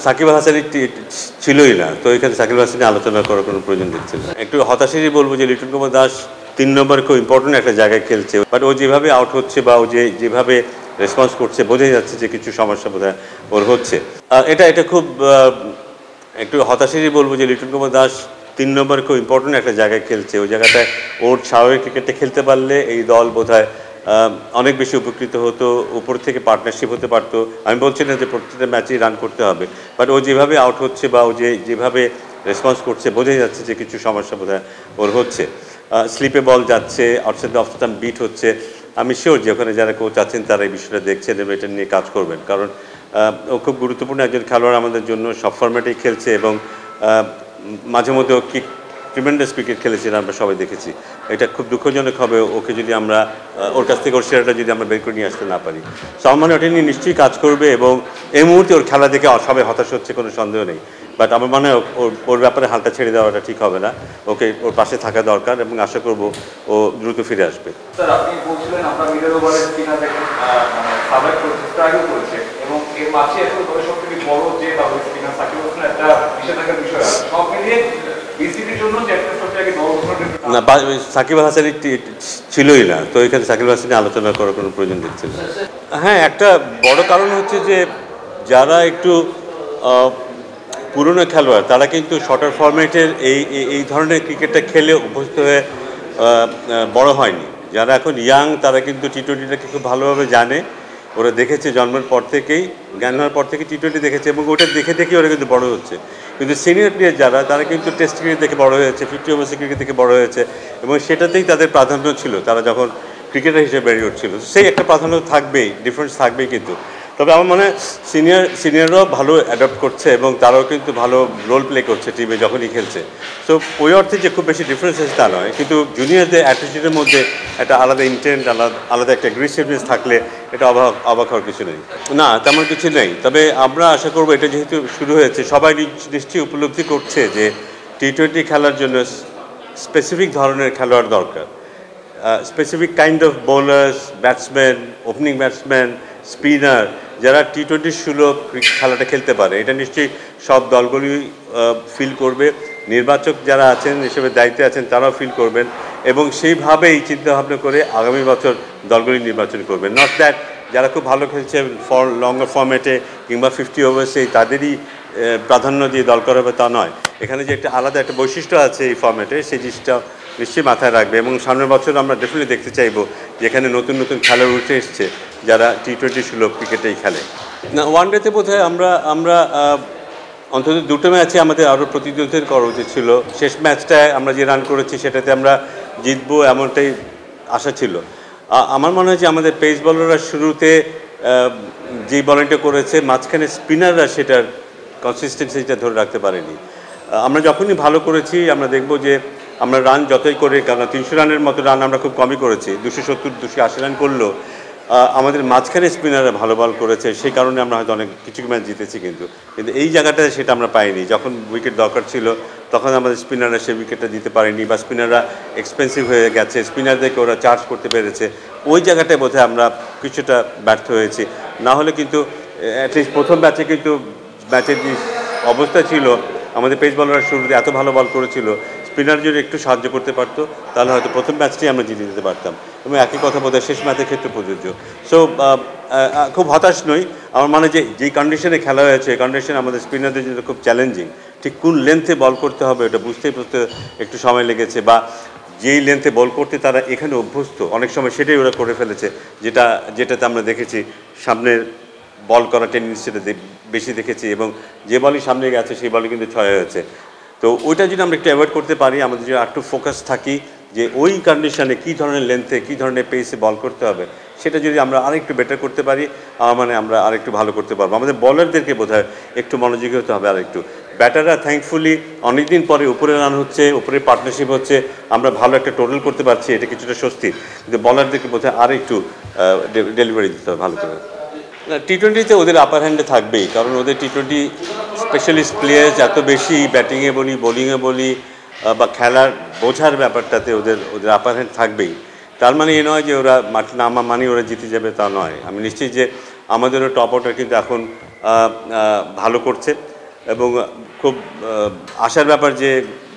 সাকিব আল হাসান ছিলই না, তো এখানে সাকিব আল হাসানের আলোচনা করার কোনো প্রয়োজন দেখছে না। একটু হতাশারই বলবো যে লিটন কুমার দাস 3 নম্বর খুব ইম্পর্টেন্ট একটা জায়গায় খেলছে, বাট ও যেভাবে আউট হচ্ছে বা ও যেভাবে রেসপন্স করছে বোঝাই যাচ্ছে যে কিছু সমস্যা বোধহয় ওর হচ্ছে। এটা খুব একটু হতাশারই বলবো যে লিটন কুমার দাস 3 নম্বর খুব ইম্পর্টেন্ট একটা জায়গায় খেলছে, ওই জায়গাটায় ওর স্বাভাবিক ক্রিকেটটা খেলতে পারলে এই দল বোধহয় অনেক বেশি উপকৃত হতো, উপর থেকে পার্টনারশিপ হতে পারতো। আমি বলছি না যে প্রত্যেকটা ম্যাচেই রান করতে হবে, বাট ও যেভাবে আউট হচ্ছে বা ও যেভাবে রেসপন্স করছে বোঝাই যাচ্ছে যে কিছু সমস্যা বোধহয় ওর হচ্ছে। স্লিপে বল যাচ্ছে, আউটসাইড অফ স্টাম্প বিট হচ্ছে। আমি শিওর যে ওখানে যারা কোচ আছেন তারা এই বিষয়টা দেখছেন এবং এটা নিয়ে কাজ করবেন, কারণ ও খুব গুরুত্বপূর্ণ একজন খেলোয়াড় আমাদের জন্য, সব ফরম্যাটেই খেলছে এবং মাঝে মধ্যে ও ট্রিমেন্ডাস ক্রিকেট খেলেছিলেন, আমরা সবাই দেখেছি। এটা খুব দুঃখজনক হবে ওকে যদি আমরা ওর কাছ থেকে ওর সেরাটা যদি আমরা বের করে নিয়ে আসতে না পারি। সো আমার মনে হয় ওটা নিয়ে নিশ্চয়ই কাজ করবে এবং এই মুহূর্তে ওর খেলা দেখে সবাই হতাশ হচ্ছে, কোনো সন্দেহ নেই, বাট আমার মনে হয় ওর ব্যাপারে হালটা ছেড়ে দেওয়াটা ঠিক হবে না। ওকে ওর পাশে থাকা দরকার এবং আশা করব ও দ্রুত ফিরে আসবে। স্যার, আপনি বলছিলেন আমরা মিডল ওভারে স্পিনার দেখে সার্ভাইভ করতে স্ট্রাগল করেছে এবং এর মাঝে এখন দলের সবথেকে বড় যে বাবু স্পিনার সাকিব আল হাসান একটা নিষেধাজ্ঞার বিষয় আছে, সব মিলিয়ে বিসিবির জন্য যে একটা সবথেকে দল না, সাকিব আল হাসান ছিলই না, তো এখানে সাকিব আল হাসানের আলোচনা করার কোনো প্রয়োজন দেখছে না। হ্যাঁ, একটা বড় কারণ হচ্ছে যে যারা একটু পুরনো খেলোয়াড় তারা কিন্তু শর্টার ফরম্যাটের এই ধরনের ক্রিকেটটা খেলে অভ্যস্ত হয়ে বড় হয়নি। যারা এখন ইয়াং তারা কিন্তু টি-20টাকে খুব ভালোভাবে জানে, ওরা দেখেছে জন্মের পর থেকেই, জ্ঞান হওয়ার পর থেকে টি-20 দেখেছে এবং ওটা দেখে ওরা কিন্তু বড় হচ্ছে। কিন্তু সিনিয়র প্লেয়ার যারা তারা কিন্তু টেস্ট ক্রিকেট দেখে বড় হয়েছে, 50 ওভার্সের ক্রিকেট থেকে বড় হয়েছে এবং সেটাতেই তাদের প্রাধান্য ছিল তারা যখন ক্রিকেটার হিসেবে বেরিয়ে উঠছিল। সেই একটা প্রাধান্য থাকবেই, ডিফারেন্স থাকবেই। কিন্তু তবে আমার মনে হয় সিনিয়ররাও ভালো অ্যাডপ্ট করছে এবং তারাও কিন্তু ভালো রোল প্লে করছে টিমে যখনই খেলছে। সো ওই অর্থে যে খুব বেশি ডিফারেন্স আছে তা নয়, কিন্তু জুনিয়রদের অ্যাটিটিউডের মধ্যে একটা আলাদা ইন্টেন্ট, আলাদা একটা অ্যাগ্রেসিভনেস থাকলে এটা অবাক হওয়ার কিছু নেই। না, তেমন কিছু নেই, তবে আমরা আশা করবো এটা যেহেতু শুরু হয়েছে সবাই নিশ্চয়ই উপলব্ধি করছে যে টি-20 খেলার জন্য স্পেসিফিক ধরনের খেলোয়াড় দরকার, specific kind of bowlers, batsman, opening batsman, spinner যারা টি-20 সুলভ খেলাটা খেলতে পারে। এটা নিশ্চয়ই সব দলগুলি ফিল করবে, নির্বাচক যারা আছেন হিসেবে দায়িত্বে আছেন তারাও ফিল করবেন এবং সেইভাবেই চিন্তাভাবনা করে আগামী বছর দলগুলি নির্বাচন করবেন। নট দ্যাট যারা খুব ভালো খেলছে লঙ্গার ফর্ম্যাটে কিংবা 50 ওভার্সে তাদেরই প্রাধান্য দিয়ে দল করা হবে তা নয়। এখানে যে একটা আলাদা একটা বৈশিষ্ট্য আছে এই ফর্ম্যাটে, সেই জিনিসটা নিশ্চয়ই মাথায় রাখবে এবং সামনের বছর আমরা ডেফিনেটলি দেখতে চাইবো যেখানে নতুন খেলোয়াড় উঠে এসছে যারা টি-20 সুলভ ক্রিকেটেই খেলে। না, ওয়ানডেতে বোধহয় আমরা অন্তত 2টো ম্যাচে আমাদের আরও প্রতিদ্বন্দ্বিতা করা উচিত ছিল। শেষ ম্যাচটায় আমরা যে রান করেছি সেটাতে আমরা জিতবো এমনটাই আশা ছিল। আমার মনে হয় যে আমাদের পেস বলাররা শুরুতে যে বোলিংটা করেছে মাঝখানে স্পিনাররা সেটার কনসিস্টেন্সিটা ধরে রাখতে পারেনি। আমরা যখনই ভালো করেছি আমরা দেখব যে আমরা রান যতই করে, কারণ 300 রানের মতো রান আমরা খুব কমই করেছি, 270-280 রান করলেও আমাদের মাঝখানে স্পিনাররা ভালো বল করেছে, সেই কারণে আমরা হয়তো অনেক কিছু ম্যাচ জিতেছি। কিন্তু এই জায়গাটায় সেটা আমরা পাইনি। যখন উইকেট দরকার ছিল তখন আমাদের স্পিনাররা সেই উইকেটটা দিতে পারেনি বা স্পিনাররা এক্সপেন্সিভ হয়ে গেছে, স্পিনারদেরকে ওরা চার্জ করতে পেরেছে। ওই জায়গাটায় বোধহয় আমরা কিছুটা ব্যর্থ হয়েছি। না হলে কিন্তু অ্যাটলিস্ট প্রথম ম্যাচে কিন্তু ম্যাচের যে অবস্থা ছিল আমাদের পেস বলাররা শুরুতে এত ভালো বল করেছিল, স্পিনার যদি একটু সাহায্য করতে পারতো তাহলে হয়তো প্রথম ম্যাচটি আমরা জিতে দিতে পারতাম এবং একই কথা বোধহয় শেষ ম্যাচের ক্ষেত্রে প্রযোজ্য। সো খুব হতাশ নই। আমার মনে হয় যেই কন্ডিশনে খেলা হয়েছে এই কন্ডিশনে আমাদের স্পিনারদের জন্য খুব চ্যালেঞ্জিং। ঠিক কোন লেন্থে বল করতে হবে এটা বুঝতে একটু সময় লেগেছে, বা যেই লেন্থে বল করতে তারা এখানে অভ্যস্ত অনেক সময় সেটাই ওরা করে ফেলেছে, যেটাতে আমরা দেখেছি সামনের বল করা টেন্ডেন্সিটা বেশি দেখেছি এবং যে বলই সামনে গেছে সেই বলই কিন্তু 6 হয়েছে। তো ওইটা যদি আমরা একটু অ্যাভয়েড করতে পারি, আমাদের যদি একটু ফোকাস থাকি যে ওই কন্ডিশনে কী ধরনের লেন্থে কী ধরনের পেসে বল করতে হবে, সেটা যদি আমরা আরেকটু বেটার করতে পারি মানে আমরা আরেকটু ভালো করতে পারবো। আমাদের বলারদেরকে বোধহয় একটু মনোযোগী হতে হবে আরেকটু। ব্যাটাররা থ্যাঙ্কফুলি অনেকদিন পরে উপরে রান হচ্ছে, উপরে পার্টনারশিপ হচ্ছে, আমরা ভালো একটা টোটাল করতে পারছি, এটা কিছুটা স্বস্তি। কিন্তু বলারদেরকে বোধহয় আরেকটু ডেলিভারি দিতে হবে ভালো করে। টি-20তে ওদের আপার হ্যান্ডে থাকবেই, কারণ ওদের টি-20 স্পেশালিস্ট প্লেয়ার্স এত বেশি, ব্যাটিংয়ে বলি বোলিংয়ে বলি বা খেলার বোঝার ব্যাপারটাতে ওদের আপার হ্যান্ড থাকবেই। তার মানে এ নয় যে ওরা মাঠে নামা মানে ওরা জিতে যাবে, তা নয়। আমি নিশ্চিত যে আমাদেরও টপ অর্ডার কিন্তু এখন ভালো করছে। এবং খুব আশার ব্যাপার যে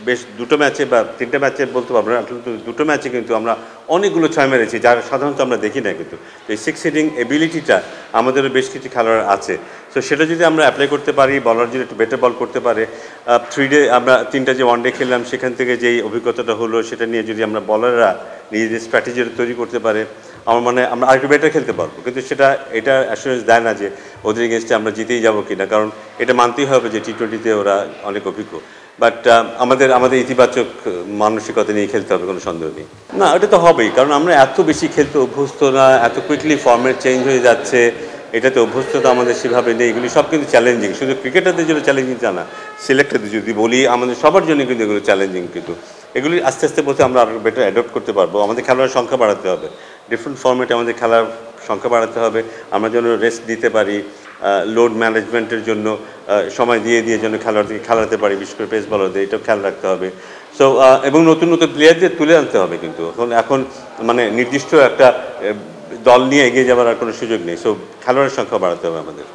বেশ দুটো ম্যাচে বা তিনটে ম্যাচে বলতে পারবো না, দুটো ম্যাচে কিন্তু আমরা অনেকগুলো ছয় মেরেছি, যার সাধারণত আমরা দেখি না। কিন্তু এই সিক্স হিটিং এবিলিটিটা আমাদেরও বেশ কিছু খেলোয়াড় আছে। সো সেটা যদি আমরা অ্যাপ্লাই করতে পারি, বলার যদি একটু বেটার বল করতে পারে, 3 ডে আমরা 3টা যে ওয়ান ডে খেললাম সেখান থেকে যেই অভিজ্ঞতাটা হলো সেটা নিয়ে যদি আমরা বলাররা নিজেদের স্ট্র্যাটেজি তৈরি করতে পারে, আমার মানে আমরা আরেকটু বেটার খেলতে পারবো। কিন্তু সেটা এটা অ্যাসুরেন্স দেয় না যে ওদের এগেনস্টে আমরা জিতেই যাবো কিনা, কারণ এটা মানতেই হবে যে টি-20তে ওরা অনেক অভিজ্ঞ। বাট আমাদের ইতিবাচক মানসিকতা নিয়ে খেলতে হবে, কোনো সন্দেহ নেই। না, এটা তো হবেই, কারণ আমরা এত বেশি খেলতে অভ্যস্ত না, এত কুইকলি ফর্মেট চেঞ্জ হয়ে যাচ্ছে, এটাতে অভ্যস্ততা আমাদের সেভাবে নেই। এগুলি সব কিন্তু চ্যালেঞ্জিং, শুধু ক্রিকেটারদের জন্য চ্যালেঞ্জিং তা না, সিলেক্টরদের যদি বলি আমাদের সবার জন্য কিন্তু এগুলো চ্যালেঞ্জিং। কিন্তু এগুলি আস্তে আস্তে বলতে আমরা আরও বেটার অ্যাডপ্ট করতে পারবো। আমাদের খেলোয়াড়ের সংখ্যা বাড়াতে হবে, ডিফারেন্ট ফর্মেটে আমাদের খেলার সংখ্যা বাড়াতে হবে, আমরা যেন রেস্ট দিতে পারি, লোড ম্যানেজমেন্টের জন্য সময় দিয়ে যেন খেলোয়াড়দেরকে খেলাতে পারি, বিশেষ করে পেস বলারদের, এটাও খেয়াল রাখতে হবে। সো এবং নতুন নতুন প্লেয়ারদের তুলে আনতে হবে। কিন্তু এখন মানে নির্দিষ্ট একটা দল নিয়ে এগিয়ে যাওয়ার আর কোনো সুযোগ নেই। সো খেলোয়াড়ের সংখ্যা বাড়াতে হবে আমাদের।